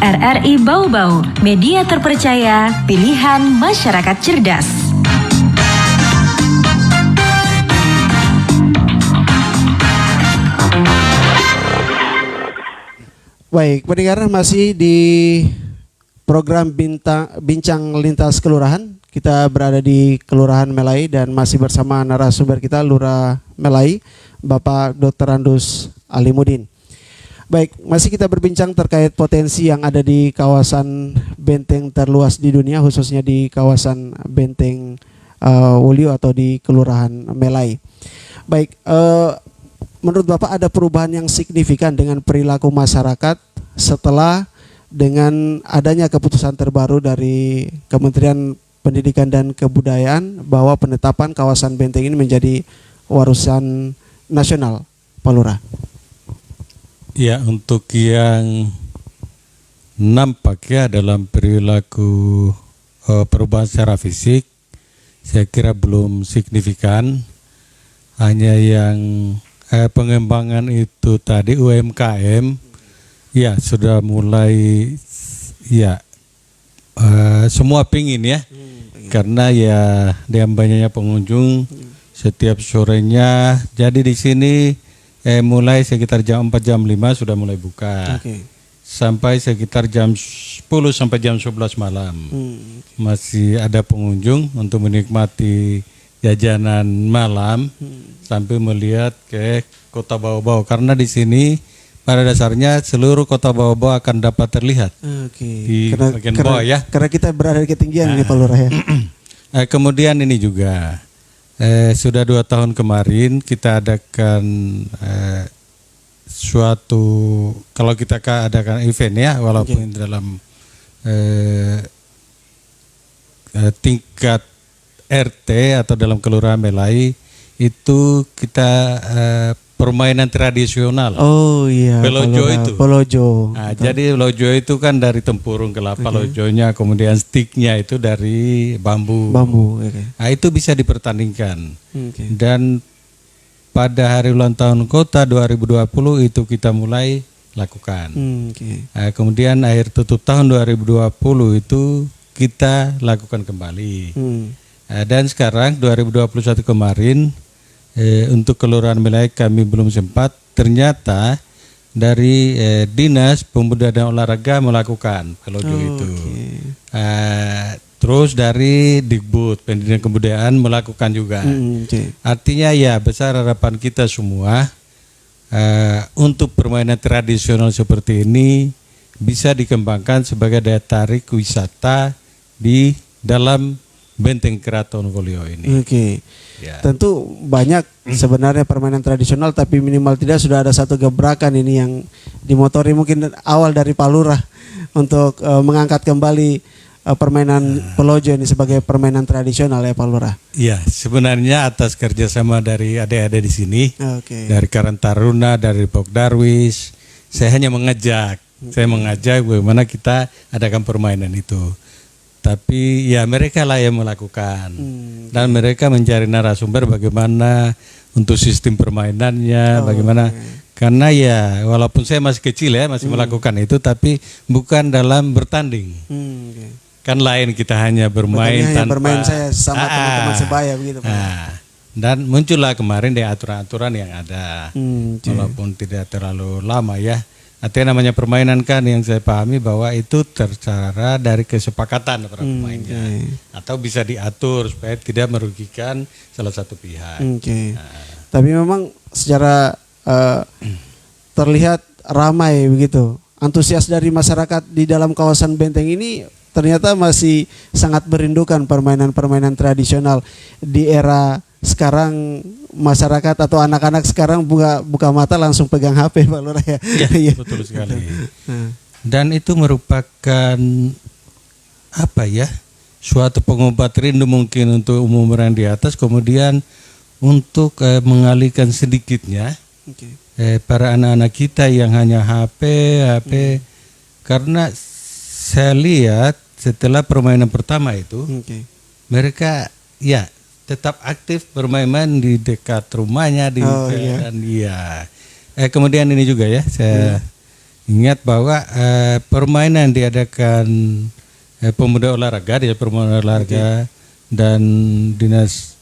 Speaker 3: RRI Bau-Bau, media terpercaya, pilihan masyarakat cerdas.
Speaker 1: Baik, pendengar, masih di program Bincang Lintas Kelurahan. Kita berada di Kelurahan Melai dan masih bersama narasumber kita Lurah Melai, Bapak Dr. Andus Alimudin. Baik, masih kita berbincang terkait potensi yang ada di kawasan benteng terluas di dunia, khususnya di kawasan Benteng Wuliu atau di Kelurahan Melai. Baik, menurut Bapak ada perubahan yang signifikan dengan perilaku masyarakat setelah dengan adanya keputusan terbaru dari Kementerian Pendidikan dan Kebudayaan bahwa penetapan kawasan benteng ini menjadi warisan nasional, Pak Lurah?
Speaker 2: Ya, untuk yang nampak ya dalam perilaku perubahan secara fisik, saya kira belum signifikan. Hanya yang pengembangan itu tadi UMKM, ya sudah mulai ya semua pingin ya, karena ya dengan banyaknya pengunjung setiap sorenya. Jadi di sini mulai sekitar jam 4 jam 5 sudah mulai buka. Sampai sekitar jam 10 sampai jam 11 malam. Masih ada pengunjung untuk menikmati jajanan malam sampai melihat ke Kota Bau-Bau, karena di sini pada dasarnya seluruh Kota Bau-Bau akan dapat terlihat di bagian bawah ya.
Speaker 1: Karena kita berada di ketinggian ini, Pak Lurah ya.
Speaker 2: Kemudian ini juga sudah 2 tahun kemarin kita adakan suatu, kalau kita adakan event ya, walaupun dalam tingkat RT atau dalam Kelurahan Melai, itu kita permainan tradisional.
Speaker 1: Oh iya,
Speaker 2: Pelojo itu.
Speaker 1: Pelojo.
Speaker 2: Nah, jadi lojo itu kan dari tempurung kelapa, lojonya, kemudian sticknya itu dari bambu. Nah, itu bisa dipertandingkan. Dan pada hari ulang tahun kota 2020 itu kita mulai lakukan. Nah, kemudian akhir tutup tahun 2020 itu kita lakukan kembali. Dan sekarang 2021 kemarin untuk Kelurahan Melai kami belum sempat. Ternyata dari Dinas Pemuda dan Olahraga melakukan pelojo itu. Terus dari Dikbud Pendidikan Kebudayaan melakukan juga. Artinya ya besar harapan kita semua untuk permainan tradisional seperti ini bisa dikembangkan sebagai daya tarik wisata di dalam Benteng Keraton Wuliu ini. Ya.
Speaker 1: Tentu banyak sebenarnya permainan tradisional, tapi minimal tidak sudah ada satu gebrakan ini yang dimotori mungkin awal dari Pak Lurah untuk mengangkat kembali permainan pelojo ini sebagai permainan tradisional ya Pak Lurah.
Speaker 2: Iya, sebenarnya atas kerjasama dari adik-adik di sini, dari Karang Taruna, dari Pok Darwis, saya hanya mengajak, bagaimana kita adakan permainan itu. Tapi ya mereka lah yang melakukan dan mereka mencari narasumber bagaimana untuk sistem permainannya, bagaimana karena ya walaupun saya masih kecil ya masih melakukan itu, tapi bukan dalam bertanding. Kan lain kita hanya bermain tanpa
Speaker 1: bermain saya sama teman-teman sebaya begitu Pak.
Speaker 2: Dan muncullah kemarin di aturan-aturan yang ada, walaupun tidak terlalu lama ya. Artinya namanya permainan kan yang saya pahami bahwa itu tercara dari kesepakatan para pemainnya, atau bisa diatur supaya tidak merugikan salah satu pihak.
Speaker 1: Tapi memang secara terlihat ramai begitu, antusias dari masyarakat di dalam kawasan benteng ini ternyata masih sangat merindukan permainan-permainan tradisional di era sekarang. Masyarakat atau anak-anak sekarang buka mata langsung pegang HP, Pak Lurah ya.
Speaker 2: Ya, betul sekali. Dan itu merupakan apa ya? Suatu pengobat rindu mungkin untuk umum orang di atas, kemudian untuk mengalihkan sedikitnya para anak-anak kita yang hanya HP. Karena saya lihat setelah permainan pertama itu mereka ya tetap aktif bermain-main di dekat rumahnya dan kemudian ini juga ya saya ingat bahwa permainan diadakan pemuda olahraga dan dinas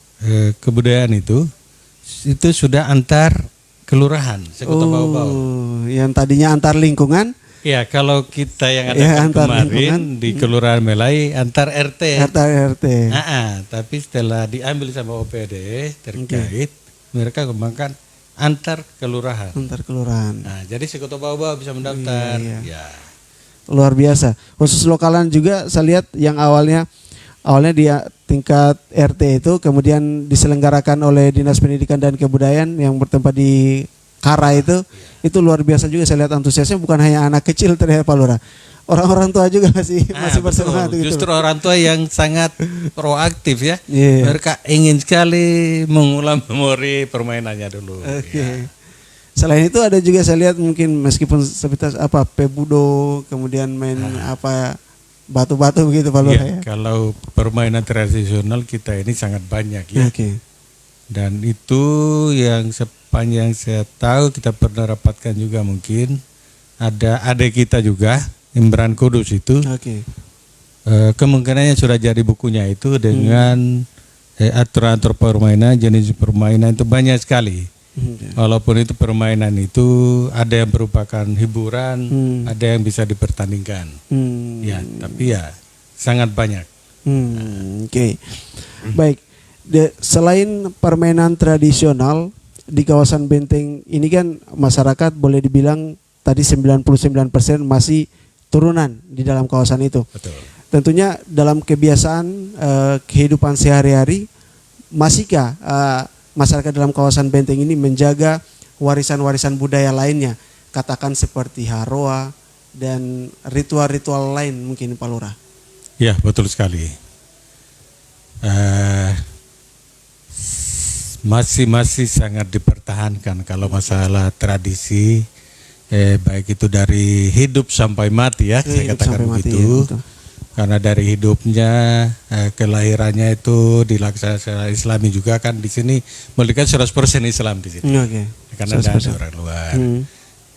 Speaker 2: kebudayaan itu sudah antar kelurahan sekota Bau-Bau.
Speaker 1: Yang tadinya antar lingkungan.
Speaker 2: Ya, kalau kita yang ada kemarin di Kelurahan Melai antar RT. Tapi setelah diambil sama OPD terkait, mereka kembangkan antar kelurahan. Nah, jadi sekota Bau-Bau bisa mendaftar. Ya.
Speaker 1: Luar biasa. Khusus lokalan juga saya lihat yang awalnya di tingkat RT itu kemudian diselenggarakan oleh Dinas Pendidikan dan Kebudayaan yang bertempat di Kara itu luar biasa juga. Saya lihat antusiasnya bukan hanya anak kecil ternyata, Pak Lurah. Orang-orang tua juga masih bersemangat gitu.
Speaker 2: Justru orang tua yang sangat proaktif ya. Mereka ingin sekali mengulang memori permainannya dulu.
Speaker 1: Selain itu ada juga saya lihat mungkin meskipun seperti pebudo, kemudian main batu-batu begitu, Pak Lurah ya.
Speaker 2: Kalau permainan tradisional kita ini sangat banyak ya. Dan itu yang sepanjang saya tahu kita pernah rapatkan juga, mungkin ada adik kita juga Imran Kudus itu kemungkinannya sudah jadi bukunya itu dengan aturan-aturan permainan, jenis permainan itu banyak sekali. Walaupun itu permainan itu ada yang merupakan hiburan, ada yang bisa dipertandingkan. Ya, tapi ya sangat banyak.
Speaker 1: Baik. Selain permainan tradisional di kawasan Benteng ini kan masyarakat boleh dibilang tadi 99% masih turunan di dalam kawasan itu.
Speaker 2: Betul.
Speaker 1: Tentunya dalam kebiasaan kehidupan sehari-hari masihkah masyarakat dalam kawasan Benteng ini menjaga warisan-warisan budaya lainnya, katakan seperti haroa dan ritual-ritual lain mungkin, Pak Lurah?
Speaker 2: Ya, betul sekali. Masih sangat dipertahankan kalau masalah tradisi, baik itu dari hidup sampai mati ya, saya katakan begitu. Karena dari hidupnya, kelahirannya itu dilaksanakan secara Islami juga kan di sini, mereka 100% Islam di sini. Karena ada orang luar.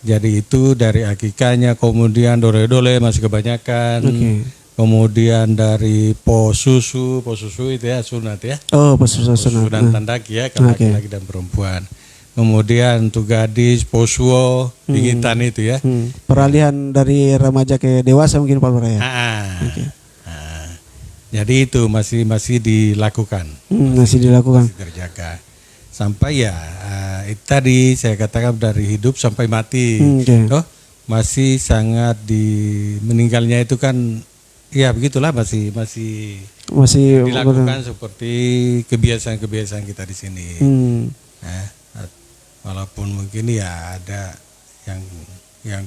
Speaker 2: Jadi itu dari akikahnya, kemudian dole-dole masih kebanyakan. Kemudian dari posusu itu ya sunat ya.
Speaker 1: Posusu sunat.
Speaker 2: Sunat tandaki ya, kalau laki-laki dan perempuan. Kemudian untuk gadis posuo pingitan itu ya.
Speaker 1: Peralihan dari remaja ke dewasa mungkin, Pak Lurah ya.
Speaker 2: Jadi itu masih dilakukan.
Speaker 1: Masih dilakukan.
Speaker 2: Masih terjaga. Sampai ya itu tadi saya katakan dari hidup sampai mati. Masih sangat meninggalnya itu kan. Ya begitulah masih dilakukan seperti kebiasaan-kebiasaan kita di sini. Walaupun mungkin ya ada yang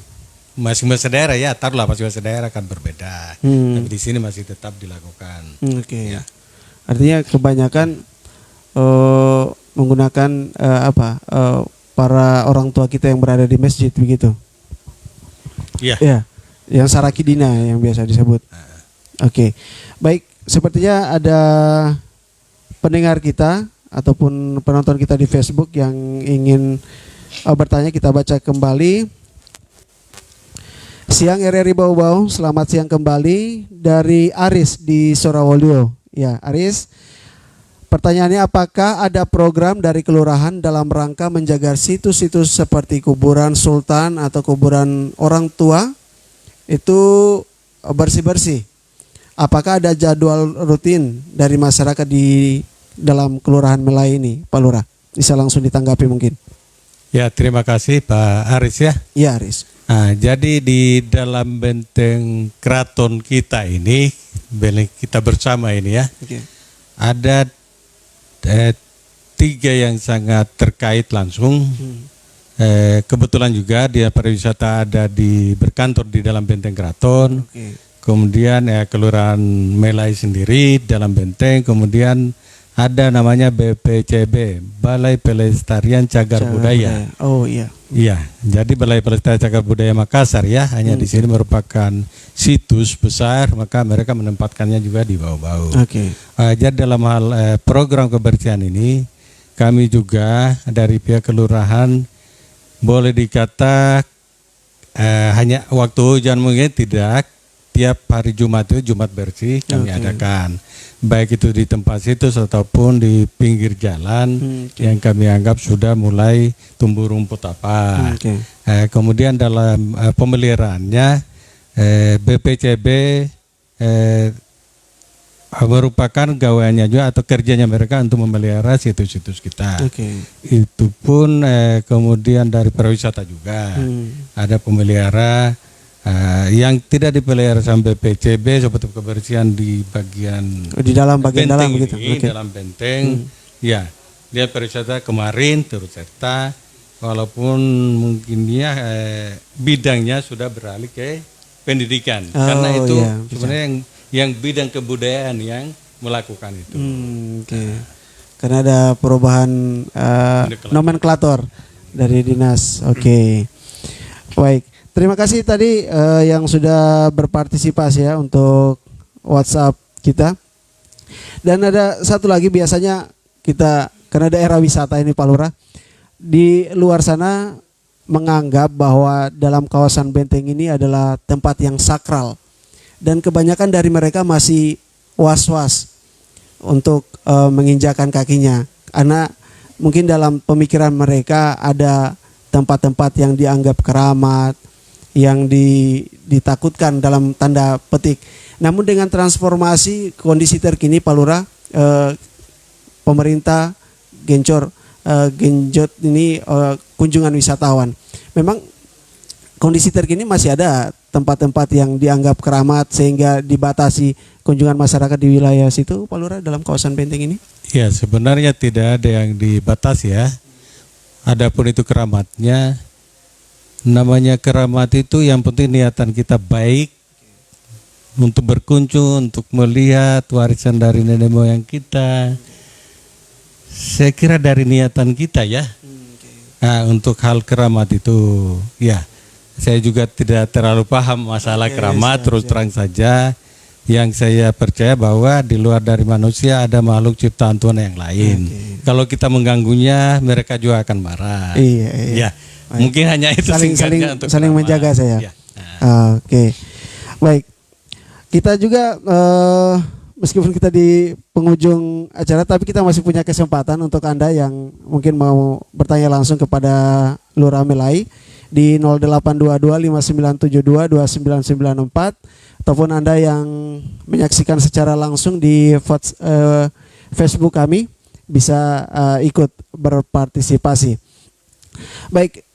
Speaker 2: masing-masing daerah ya, taruhlah masing-masing daerah kan berbeda. Tapi di sini masih tetap dilakukan. Ya.
Speaker 1: Artinya kebanyakan menggunakan para orang tua kita yang berada di masjid begitu.
Speaker 2: Iya.
Speaker 1: Ya. Yang sarakidina yang biasa disebut. Baik, sepertinya ada pendengar kita ataupun penonton kita di Facebook yang ingin bertanya, kita baca kembali. Siang RRI Bau-Bau, selamat siang kembali dari Aris di Sorowolyo. Ya, Aris. Pertanyaannya, apakah ada program dari kelurahan dalam rangka menjaga situs-situs seperti kuburan sultan atau kuburan orang tua itu bersih-bersih? Apakah ada jadwal rutin dari masyarakat di dalam Kelurahan Melai ini, Pak Lurah? Bisa langsung ditanggapi mungkin.
Speaker 2: Ya, terima kasih Pak Aris ya.
Speaker 1: Iya, Aris.
Speaker 2: Nah, jadi di dalam benteng keraton kita ini milik kita bersama ini ya. Ada 3 yang sangat terkait langsung. Kebetulan juga dia pariwisata ada berkantor di dalam Benteng Keraton. Kemudian Kelurahan Melai sendiri dalam Benteng. Kemudian ada namanya BPCB, Balai Pelestarian Cagar Budaya.
Speaker 1: Oh iya.
Speaker 2: Iya, jadi Balai Pelestarian Cagar Budaya Makassar ya, hanya di sini merupakan situs besar, maka mereka menempatkannya juga di Bau-Bau. Jadi dalam hal program kebersihan ini, kami juga dari pihak kelurahan boleh dikata hanya waktu hujan mungkin tidak, tiap hari Jumat itu Jumat bersih kami adakan. Baik itu di tempat situs ataupun di pinggir jalan yang kami anggap sudah mulai tumbuh rumput apa. Kemudian dalam pemeliharaannya BPCB merupakan gaweannya juga atau kerjanya mereka untuk memelihara situs-situs kita. Itu pun kemudian dari pariwisata juga ada pemelihara. Yang tidak dipelihara sampai BPCB seperti kebersihan di bagian
Speaker 1: di dalam bagian dalam
Speaker 2: ini,
Speaker 1: begitu.
Speaker 2: Dalam benteng. Ya, dia pariwisata kemarin turut serta walaupun mungkin dia bidangnya sudah beralih ke pendidikan. Karena itu sebenarnya yang bidang kebudayaan yang melakukan itu.
Speaker 1: Karena ada perubahan nomenklatur dari dinas. Baik. Terima kasih tadi yang sudah berpartisipasi ya untuk WhatsApp kita. Dan ada satu lagi, biasanya kita karena daerah wisata ini Pak Lurah, di luar sana menganggap bahwa dalam kawasan Benteng ini adalah tempat yang sakral. Dan kebanyakan dari mereka masih was-was untuk menginjakan kakinya. Karena mungkin dalam pemikiran mereka ada tempat-tempat yang dianggap keramat, yang ditakutkan dalam tanda petik. Namun dengan transformasi kondisi terkini Pak Lurah, pemerintah genjot ini kunjungan wisatawan. Memang kondisi terkini masih ada tempat-tempat yang dianggap keramat sehingga dibatasi kunjungan masyarakat di wilayah situ Pak Lurah dalam kawasan Benteng ini?
Speaker 2: Ya, sebenarnya tidak ada yang dibatasi ya. Adapun itu keramatnya, namanya keramat itu yang penting niatan kita baik untuk berkunjung, untuk melihat warisan dari nenek moyang kita. Saya kira dari niatan kita ya. Nah, untuk hal keramat itu ya, saya juga tidak terlalu paham masalah keramat, terus terang saja. Yang saya percaya bahwa di luar dari manusia ada makhluk ciptaan Tuhan yang lain. Kalau kita mengganggunya, mereka juga akan marah. Ya. Mungkin hanya itu
Speaker 1: saling menjaga saya.
Speaker 2: Ya.
Speaker 1: Baik. Kita juga meskipun kita di penghujung acara, tapi kita masih punya kesempatan untuk Anda yang mungkin mau bertanya langsung kepada Lurah Melai di 082259722994 ataupun Anda yang menyaksikan secara langsung di Facebook kami bisa ikut berpartisipasi. Baik.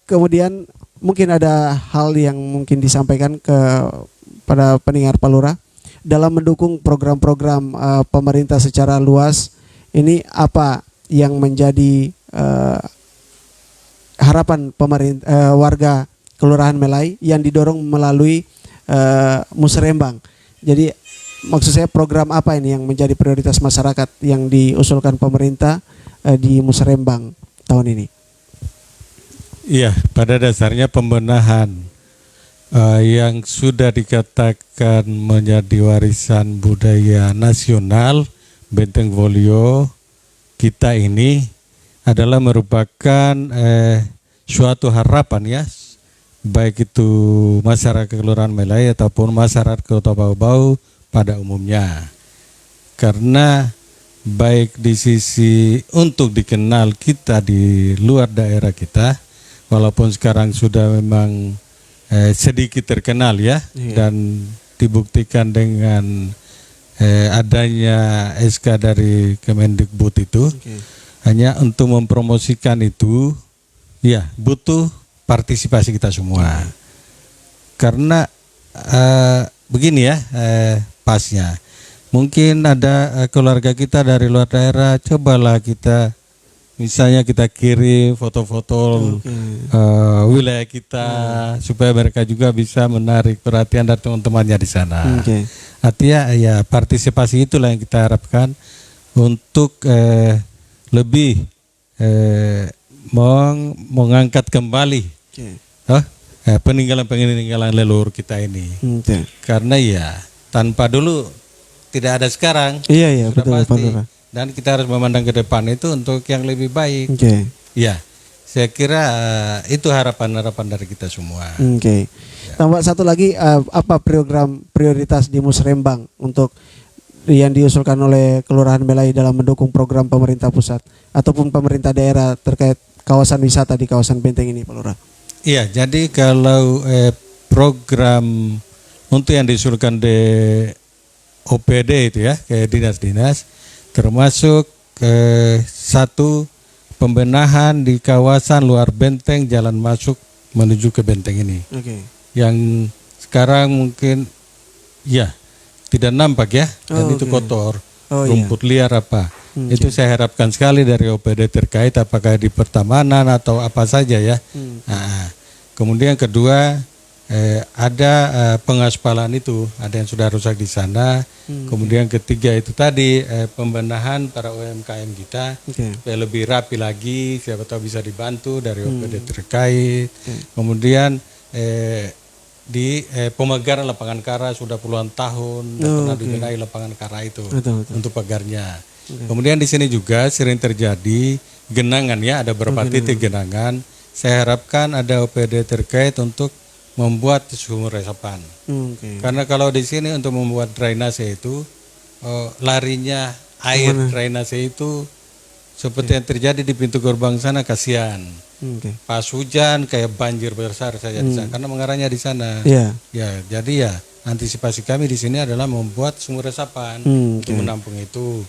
Speaker 1: Kemudian mungkin ada hal yang mungkin disampaikan pada pendengar Pak Lurah dalam mendukung program-program pemerintah secara luas. Ini apa yang menjadi harapan pemerintah warga Kelurahan Melai yang didorong melalui Musrembang. Jadi maksud saya program apa ini yang menjadi prioritas masyarakat yang diusulkan pemerintah di Musrembang tahun ini?
Speaker 2: Iya, pada dasarnya pembenahan yang sudah dikatakan menjadi warisan budaya nasional Benteng Wolio kita ini adalah merupakan suatu harapan ya, baik itu masyarakat Kelurahan Melai ataupun masyarakat Kota Bau-Bau pada umumnya. Karena baik di sisi untuk dikenal kita di luar daerah kita, walaupun sekarang sudah memang sedikit terkenal ya, dan dibuktikan dengan adanya SK dari Kemendikbud itu, hanya untuk mempromosikan itu ya butuh partisipasi kita semua. Karena begini ya pasnya. Mungkin ada keluarga kita dari luar daerah, cobalah kita misalnya kita kirim foto-foto wilayah kita supaya mereka juga bisa menarik perhatian dari teman-temannya di sana. Artinya ya partisipasi itulah yang kita harapkan untuk lebih mengangkat kembali peninggalan leluhur kita ini. Karena ya tanpa dulu tidak ada sekarang.
Speaker 1: Iya,
Speaker 2: sudah
Speaker 1: betul,
Speaker 2: pasti.
Speaker 1: Pak.
Speaker 2: Dan kita harus memandang ke depan itu untuk yang lebih baik. Ya, saya kira itu harapan-harapan dari kita semua.
Speaker 1: Tambah satu lagi, apa program prioritas di Musrembang untuk yang diusulkan oleh Kelurahan Melai dalam mendukung program pemerintah pusat ataupun pemerintah daerah terkait kawasan wisata di kawasan Benteng ini, Pak Lurah?
Speaker 2: Iya, jadi kalau program untuk yang diusulkan di OPD itu ya, kayak dinas-dinas, termasuk satu pembenahan di kawasan luar benteng jalan masuk menuju ke benteng ini. Yang sekarang mungkin ya tidak nampak ya, dan itu kotor, rumput liar apa. Itu saya harapkan sekali dari OPD terkait apakah di pertamanan atau apa saja ya. Nah, kemudian kedua ada pengaspalan itu, ada yang sudah rusak di sana. Kemudian ketiga itu tadi pembenahan para UMKM kita supaya lebih rapi lagi, siapa tahu bisa dibantu dari OPD terkait. Kemudian di pemagaran lapangan kara sudah puluhan tahun pernah dibenahi lapangan kara itu untuk pagarnya. Kemudian di sini juga sering terjadi genangan ya, ada beberapa titik genangan. Saya harapkan ada OPD terkait untuk membuat sumur resapan. Karena kalau di sini untuk membuat drainase itu larinya air drainase itu seperti yang terjadi di pintu gerbang sana, kasihan. Pas hujan kayak banjir besar saja di sana karena mengarahnya di sana. Ya, jadi ya antisipasi kami di sini adalah membuat sumur resapan untuk menampung itu.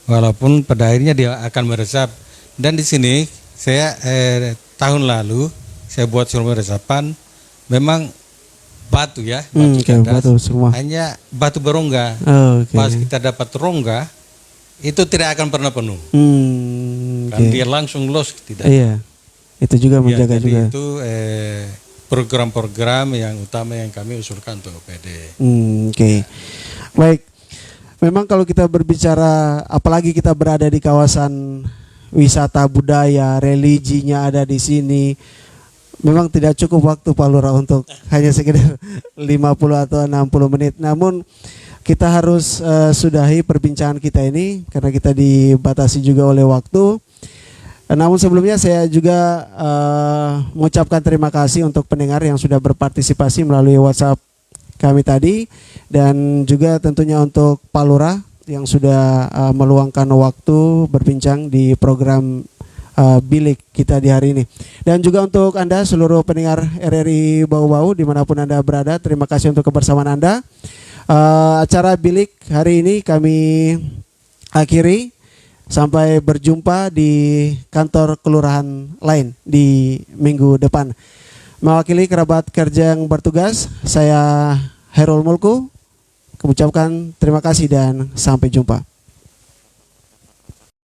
Speaker 2: Walaupun pada akhirnya dia akan meresap. Dan di sini saya tahun lalu saya buat sumur resapan memang batu ya, batu kandas,
Speaker 1: batu semua.
Speaker 2: hanya batu berongga. Pas kita dapat rongga itu tidak akan pernah penuh. Kan dia langsung los tidak.
Speaker 1: Iya. Itu juga menjaga juga.
Speaker 2: Itu program-program yang utama yang kami usulkan untuk OPD.
Speaker 1: Baik. Memang kalau kita berbicara, apalagi kita berada di kawasan wisata budaya, religinya ada di sini, memang tidak cukup waktu Pak Lurah untuk hanya sekedar 50 atau 60 menit. Namun kita harus sudahi perbincangan kita ini karena kita dibatasi juga oleh waktu. Namun sebelumnya saya juga mengucapkan terima kasih untuk pendengar yang sudah berpartisipasi melalui WhatsApp kami tadi, dan juga tentunya untuk Pak Lurah yang sudah meluangkan waktu berbincang di program bilik kita di hari ini. Dan juga untuk Anda seluruh pendengar RRI Bau-Bau dimanapun Anda berada, terima kasih untuk kebersamaan Anda. Acara bilik hari ini kami akhiri. Sampai berjumpa di kantor kelurahan lain di minggu depan. Mewakili kerabat kerja yang bertugas, saya Herul Mulku mengucapkan terima kasih dan sampai jumpa.